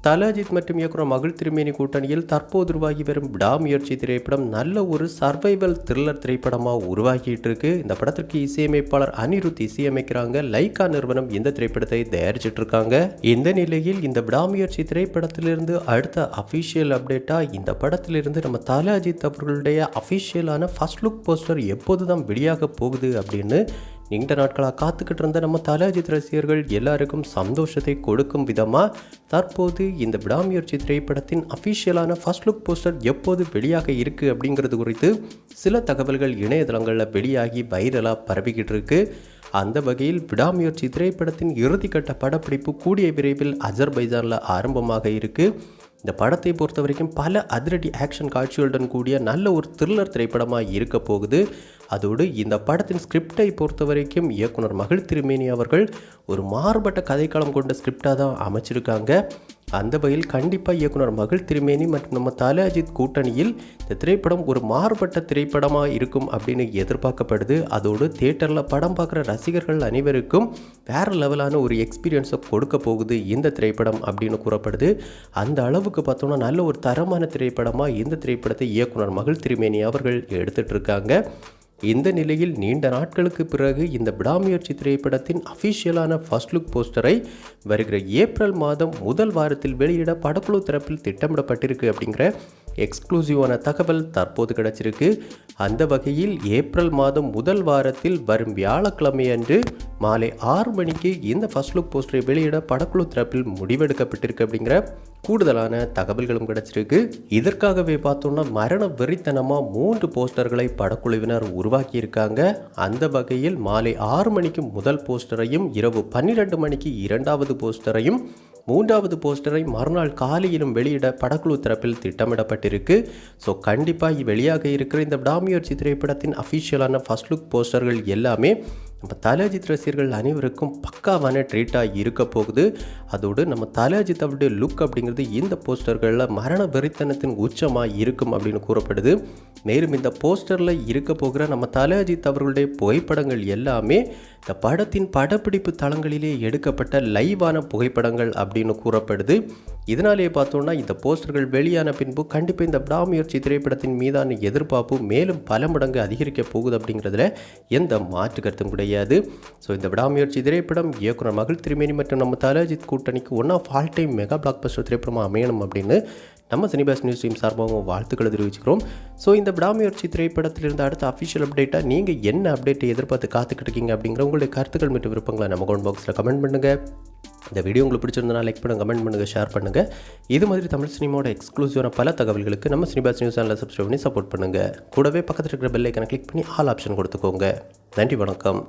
தல அஜித் மற்றும் இயக்குனர் மகள் திருமேனி கூட்டணியில் தற்போது உருவாகி வரும் விடாமுயற்சி திரைப்படம் நல்ல ஒரு சர்வைவல் த்ரில்லர் திரைப்படமாக உருவாகிட்டு இருக்கு. இந்த படத்திற்கு இசையமைப்பாளர் அனிருத் இசையமைக்கிறாங்க. லைகா நிறுவனம் இந்த திரைப்படத்தை தயாரிச்சிட்டு இருக்காங்க. இந்த நிலையில் இந்த விடாமுயற்சி திரைப்படத்திலிருந்து அடுத்த அஃபிஷியல் அப்டேட்டா இந்த படத்திலிருந்து நம்ம தல அஜித் அவர்களுடைய அஃபிஷியலான ஃபர்ஸ்ட் லுக் போஸ்டர் எப்போதுதான் வெளியாக போகுது அப்படின்னு நீண்ட நாட்களாக காத்துக்கிட்டு இருந்த நம்ம தல அஜித் ரசிகர்கள் எல்லாருக்கும் சந்தோஷத்தை கொடுக்கும் விதமாக தற்போது இந்த விடாமுயற்சி திரைப்படத்தின் அஃபிஷியலான ஃபர்ஸ்ட் லுக் போஸ்டர் எப்போது வெளியாக இருக்குது அப்படிங்கிறது குறித்து சில தகவல்கள் இணையதளங்களில் வெளியாகி வைரலாக பரவிக்கிட்டு இருக்கு. அந்த வகையில் விடாமுயற்சி திரைப்படத்தின் இறுதிக்கட்ட படப்பிடிப்பு கூடிய விரைவில் அஜர்பைஜானில் ஆரம்பமாக இருக்குது. இந்த படத்தை பொறுத்த வரைக்கும் பல அதிரடி ஆக்ஷன் காட்சிகளுடன் கூடிய நல்ல ஒரு த்ரில்லர் திரைப்படமாக இருக்க போகுது. அதோடு இந்த படத்தின் ஸ்கிரிப்டை பொறுத்த வரைக்கும் இயக்குனர் மகள் திருமேனி அவர்கள் ஒரு மாறுபட்ட கதைக்களம் கொண்ட ஸ்கிரிப்டாக தான் அமைச்சிருக்காங்க. அந்த வகையில் கண்டிப்பாக இயக்குனர் மகள் திருமேனி மற்றும் நம்ம தல அஜித் கூட்டணியில் இந்த திரைப்படம் ஒரு மாறுபட்ட திரைப்படமாக இருக்கும் அப்படின்னு எதிர்பார்க்கப்படுது. அதோடு தியேட்டரில் படம் பார்க்குற ரசிகர்கள் அனைவருக்கும் வேறு லெவலான ஒரு எக்ஸ்பீரியன்ஸை கொடுக்க போகுது இந்த திரைப்படம் அப்படின்னு கூறப்படுது. அந்த அளவுக்கு பார்த்தோம்னா நல்ல ஒரு தரமான திரைப்படமாக இந்த திரைப்படத்தை இயக்குனர் மகள் திருமேனி அவர்கள் எடுத்துகிட்டு இருக்காங்க. இந்த நிலையில் நீண்ட நாட்களுக்கு பிறகு இந்த விடாமுயற்சி திரைப்படத்தின் அஃபிஷியலான ஃபர்ஸ்ட் லுக் போஸ்டரை வருகிற ஏப்ரல் மாதம் முதல் வாரத்தில் வெளியிட படக்குழு தரப்பில் திட்டமிடப்பட்டிருக்கு அப்படிங்கிற எக்ஸ்க்ளூசிவான தகவல் தற்போது கிடைச்சிருக்கு. அந்த வகையில் ஏப்ரல் மாதம் முதல் வாரத்தில் வரும் வியாழக்கிழமை அன்று மாலை 6 மணிக்கு இந்த ஃபர்ஸ்ட் லுக் போஸ்டரை வெளியிட படக்குழு தரப்பில் முடிவெடுக்கப்பட்டிருக்கு அப்படிங்கிற கூடுதலான தகவல்களும் கிடைச்சிருக்கு. இதற்காகவே பார்த்தோம்னா மரண வெறித்தனமாக 3 போஸ்டர்களை படக்குழுவினர் உருவாக்கியிருக்காங்க. அந்த வகையில் மாலை 6 மணிக்கு முதல் போஸ்டரையும் இரவு 12 மணிக்கு இரண்டாவது போஸ்டரையும் மூன்றாவது போஸ்டரை மறுநாள் காலையிலும் வெளியிட படக்குழு தரப்பில் திட்டமிடப்பட்டிருக்கு. ஸோ கண்டிப்பாக வெளியாக இருக்கிற இந்த விடாமுயற்சி திரைப்படத்தின் அஃபிஷியலான ஃபர்ஸ்ட் லுக் போஸ்டர்கள் எல்லாமே நம்ம தல அஜித் ரசிகர்கள் அனைவருக்கும் பக்காவான ட்ரீட்டாக இருக்க போகுது. அதோடு நம்ம தல அஜித் அவருடைய லுக் அப்படிங்கிறது இந்த போஸ்டர்களில் மரண வெறித்தனத்தின் உச்சமாக இருக்கும் அப்படின்னு கூறப்படுது. மேலும் இந்த போஸ்டரில் இருக்க போகிற நம்ம தல அஜித் அவர்களுடைய புகைப்படங்கள் எல்லாமே இந்த படத்தின் படப்பிடிப்பு தளங்களிலே எடுக்கப்பட்ட லைவான புகைப்படங்கள் அப்படின்னு கூறப்படுது. இதனாலேயே பார்த்தோன்னா இந்த போஸ்டர்கள் வெளியான பின்பு கண்டிப்பாக இந்த விடாமுயற்சி திரைப்படத்தின் மீதான எதிர்பார்ப்பு மேலும் பல மடங்கு அதிகரிக்க போகுது அப்படிங்கிறதுல எந்த மாற்று கருத்தும் கிடையாது. ஸோ இந்த விடாமுயற்சி திரைப்படம் இயக்குனர் மகள் திருமேனி மற்றும் நம்ம தல அஜித் கூட்டணிக்கு one of all time mega blockbuster திரைப்படமாக அமையணும் அப்படின்னு நம்ம சினிபாஸ் நியூஸ் டீம் சார்பாகவும் வாழ்த்துக்களை தெரிவிச்சுக்கிறோம். ஸோ இந்த விடாமுயற்சி திரைப்படத்திலிருந்து அடுத்த அஃபிஷியல் அப்டேட்டாக நீங்கள் என்ன அப்டேட்டை எதிர்பார்த்து காத்துக்கிட்டு இருக்கீங்க அப்படிங்கிற உங்களுடைய கருத்துக்கள் மற்றும் விருப்பங்களை நம்ம கமெண்ட் பாக்ஸில் கமெண்ட் பண்ணுங்கள். இந்த வீடியோ உங்களுக்கு பிடிச்சிருந்தனா லைக் பண்ணுங்கள், கமெண்ட் பண்ணுங்கள், ஷேர் பண்ணுங்கள். இது மாதிரி தமிழ் சினிமாவோட எக்ஸ்க்ளூசிவான பல தகவல்களுக்கு நம்ம சினிபாஸ் நியூஸ் சேனலை சப்ஸ்கிரைப் பண்ணி சப்போர்ட் பண்ணுங்கள். கூடவே பக்கத்தில் இருக்கிற பெல் ஐக்கனை கிளிக் பண்ணி ஆல் ஆப்ஷன் கொடுத்துக்கோங்க. நன்றி, வணக்கம்.